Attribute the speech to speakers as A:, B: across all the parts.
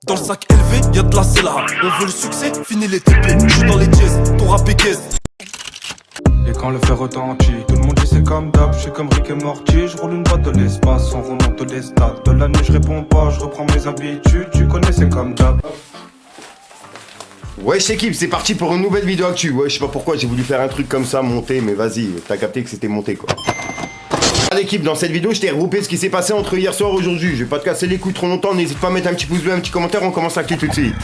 A: Dans le sac élevé, y'a de la cella. On veut le succès, fini les TP. J'suis dans les jazz, ton rap est gaze.
B: Et quand le fer retentit, tout le monde dit c'est comme d'hab, je suis comme Rick et Morty, je roule une boîte de l'espace, on remonte les stats. De la nuit je réponds pas, je reprends mes habitudes, tu connais c'est comme d'hab.
C: Wesh équipe, c'est parti pour une nouvelle vidéo actu. Ouais, je sais pas pourquoi j'ai voulu faire un truc comme ça, monter, mais vas-y, t'as capté que c'était monté quoi. L'équipe, dans cette vidéo, je t'ai regroupé ce qui s'est passé entre hier soir et aujourd'hui. Je vais pas te casser les couilles trop longtemps, n'hésite pas à mettre un petit pouce bleu, un petit commentaire, on commence l'actu tout de suite.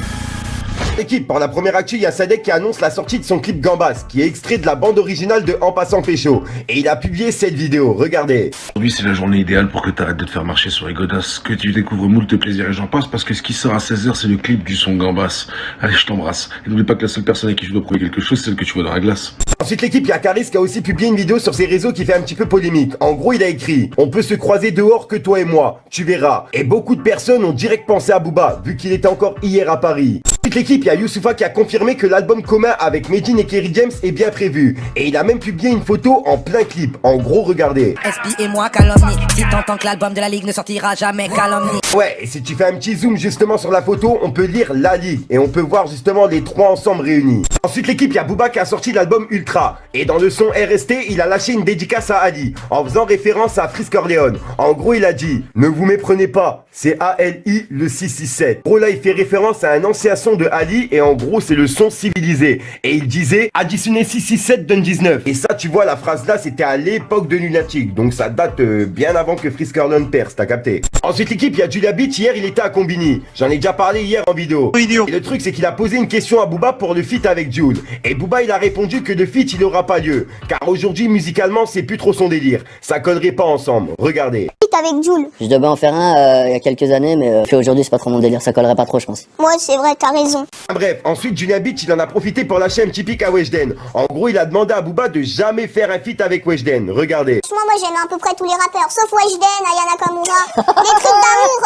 C: Équipe, pour la première actu, il y a Sadek qui annonce la sortie de son clip Gambas, qui est extrait de la bande originale de En passant pécho. Et il a publié cette vidéo, regardez.
D: Aujourd'hui c'est la journée idéale pour que t'arrêtes de te faire marcher sur les godasses, que tu découvres moult de plaisir et j'en passe, parce que ce qui sort à 16h c'est le clip du son Gambas. Allez, je t'embrasse. Et n'oublie pas que la seule personne à qui je dois prouver quelque chose, c'est celle que tu vois dans la glace.
C: Ensuite l'équipe, il y a Caris qui a aussi publié une vidéo sur ses réseaux qui fait un petit peu polémique. En gros, il a écrit « On peut se croiser dehors que toi et moi, tu verras ». Et beaucoup de personnes ont direct pensé à Booba, vu qu'il était encore hier à Paris. Ensuite l'équipe, il y a Youssoupha qui a confirmé que l'album commun avec Medine et Kerry James est bien prévu. Et il a même publié une photo en plein clip. En gros, regardez.
E: SP et moi calomnie. Si t'entends que l'album de la Ligue ne sortira jamais, calomnie.
C: Ouais, et si tu fais un petit zoom justement sur la photo, on peut lire La Ligue. Et on peut voir justement les trois ensemble réunis. Ensuite l'équipe, il y a Booba qui a sorti l'album Ultra. Et dans le son RST, il a lâché une dédicace à Ali, en faisant référence à Frisk Orleans. En gros, il a dit « Ne vous méprenez pas, c'est ALI le 667 ». En gros, là, il fait référence à un ancien son de Ali, et en gros, c'est le son civilisé. Et il disait « Additionner 667 donne 19 ». Et ça, tu vois, la phrase là, c'était à l'époque de Lunatic. Donc ça date bien avant que Frisk Orleans perce, t'as capté. Ensuite l'équipe, il y a Julia Beat, hier, il était à Combini. J'en ai déjà parlé hier en vidéo. Et le truc, c'est qu'il a posé une question à Booba pour le feat avec Jules. Et Booba, il a répondu que de feat, il aura pas lieu. Car aujourd'hui, musicalement, c'est plus trop son délire. Ça collerait pas ensemble. Regardez.
F: Avec Jules.
G: Je devais en faire un il y a quelques années, mais aujourd'hui c'est pas trop mon délire, ça collerait pas trop je pense.
F: Ouais c'est vrai, t'as raison.
C: Bref, ensuite Julia Beach il en a profité pour lâcher un petit pic à Weshden. En gros il a demandé à Booba de jamais faire un feat avec Weshden, regardez.
F: Franchement moi j'aime à peu près tous les rappeurs, sauf Weshden, Aya Nakamura. Les trucs d'amour,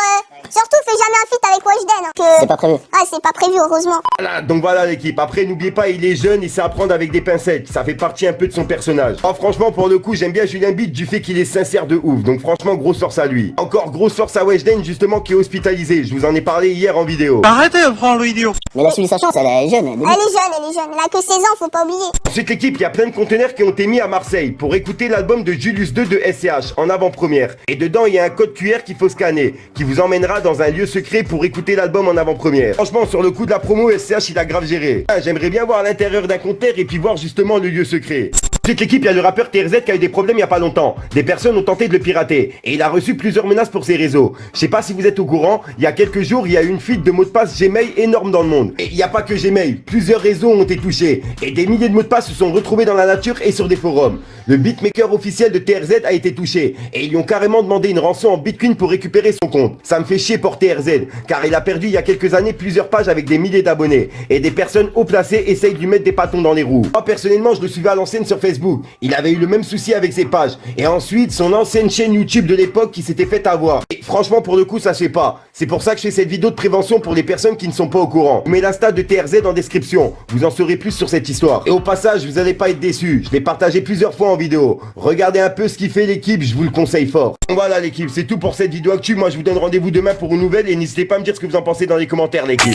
F: surtout fais jamais un feat avec Weshden.
G: C'est pas prévu.
F: Ah c'est pas prévu heureusement.
C: Voilà, donc voilà l'équipe, après n'oubliez pas il est jeune, il sait apprendre avec des pincettes, ça fait partie un peu de son personnage. Oh franchement pour le coup j'aime bien Julien Beach du fait qu'il est sincère de ouf, donc franchement grosse force à lui. Encore grosse force à Weshden justement qui est hospitalisé, je vous en ai parlé hier en vidéo.
H: Arrêtez de prendre l'idiot.
G: Mais elle a suivi sa chance, elle est jeune.
F: Elle est jeune, elle a que 16 ans, faut pas oublier.
C: Ensuite l'équipe, il y a plein de conteneurs qui ont été mis à Marseille pour écouter l'album de Julius 2 de SCH en avant-première. Et dedans il y a un code QR qu'il faut scanner, qui vous emmènera dans un lieu secret pour écouter l'album en avant-première. Franchement sur le coup de la promo, SCH il a grave géré. J'aimerais bien voir l'intérieur d'un conteneur et puis voir justement le lieu secret. Ensuite l'équipe, il y a le rappeur TRZ qui a eu des problèmes il y a pas longtemps. Des personnes ont tenté de le pirater et il a reçu plusieurs menaces pour ses réseaux. Je sais pas si vous êtes au courant, il y a quelques jours, il y a eu une fuite de mots de passe Gmail énorme dans le monde. Et il n'y a pas que Gmail, plusieurs réseaux ont été touchés et des milliers de mots de passe se sont retrouvés dans la nature et sur des forums. Le beatmaker officiel de TRZ a été touché et ils lui ont carrément demandé une rançon en bitcoin pour récupérer son compte. Ça me fait chier pour TRZ car il a perdu il y a quelques années plusieurs pages avec des milliers d'abonnés et des personnes haut placées essayent de lui mettre des bâtons dans les roues. Moi personnellement je le suivais à l'ancienne sur Facebook. Il avait eu le même souci avec ses pages. Et ensuite, son ancienne chaîne YouTube de l'époque qui s'était fait avoir. Et franchement, pour le coup, ça se fait pas. C'est pour ça que je fais cette vidéo de prévention pour les personnes qui ne sont pas au courant. Je mets l'insta de TRZ en description. Vous en saurez plus sur cette histoire. Et au passage, vous allez pas être déçus. Je l'ai partagé plusieurs fois en vidéo. Regardez un peu ce qui fait l'équipe, je vous le conseille fort. Donc voilà l'équipe, c'est tout pour cette vidéo actu. Moi, je vous donne rendez-vous demain pour une nouvelle. Et n'hésitez pas à me dire ce que vous en pensez dans les commentaires, l'équipe.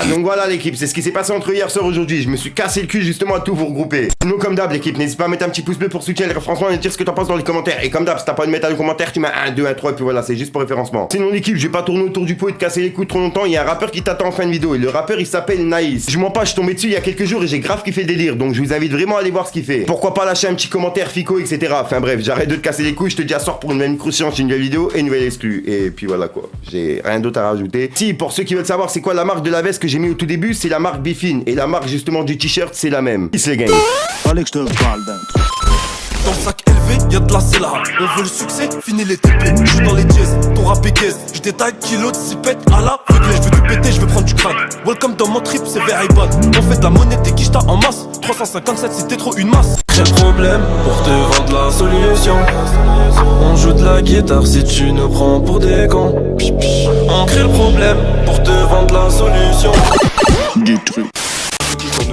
C: Donc voilà l'équipe, c'est ce qui s'est passé entre hier soir et aujourd'hui. Je me suis cassé le cul justement à tout vous regrouper. Nous comme d'hab l'équipe, n'hésitez pas à mettre un petit pouce bleu pour soutenir les référencements et dire ce que t'en penses dans les commentaires. Et comme d'hab, si t'as pas de mettre un commentaire, tu mets 1, 2, 1, 3 et puis voilà, c'est juste pour référencement. Sinon l'équipe, je vais pas tourner autour du pot et te casser les couilles trop longtemps. Il y a un rappeur qui t'attend en fin de vidéo et le rappeur il s'appelle Naïs. Je mens pas, je suis tombé dessus il y a quelques jours et j'ai grave kiffé le délire. Donc je vous invite vraiment à aller voir ce qu'il fait. Pourquoi pas lâcher un petit commentaire fico etc. Enfin bref, j'arrête de te casser les couilles, je te dis à soir pour une nouvelle cruciante, une nouvelle vidéo et une nouvelle exclue. Et puis voilà quoi, j'ai rien d'autre à rajouter. Si pour ceux qui veulent savoir c'est quoi la marque de la veste que j'ai mis au tout début, c'est la marque Biffin et la marque justement du t-shirt c'est la même. Peace les gang.
H: Allez que je te parle d'un truc.
A: Dans le sac élevé, y'a de la cella. On veut le succès, fini les TP. J'suis dans les jazz, ton rap est gaze. J'détaille kilo de zipette à la réglée. J'veux du péter, j'veux prendre du crack. Welcome dans mon trip, c'est very bad. On fait de la monnaie, des quichetas en masse. 357 si t'es trop une masse.
I: Crée le problème pour te vendre la solution. On joue de la guitare si tu nous prends pour des cons. On crée le problème pour te vendre la solution.
H: Du truc.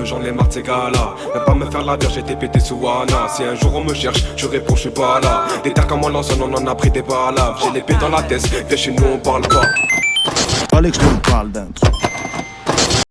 B: J'en ai marre de ces gars-là. Même pas me faire la verre, j'ai été pété sous Wana. Si un jour on me cherche, je réponds, je suis pas là. Des terres comme moi l'ancien, on en a pris des balafres. J'ai l'épée dans la tête, viens chez nous on parle pas.
H: Allez que je te parle d'un truc.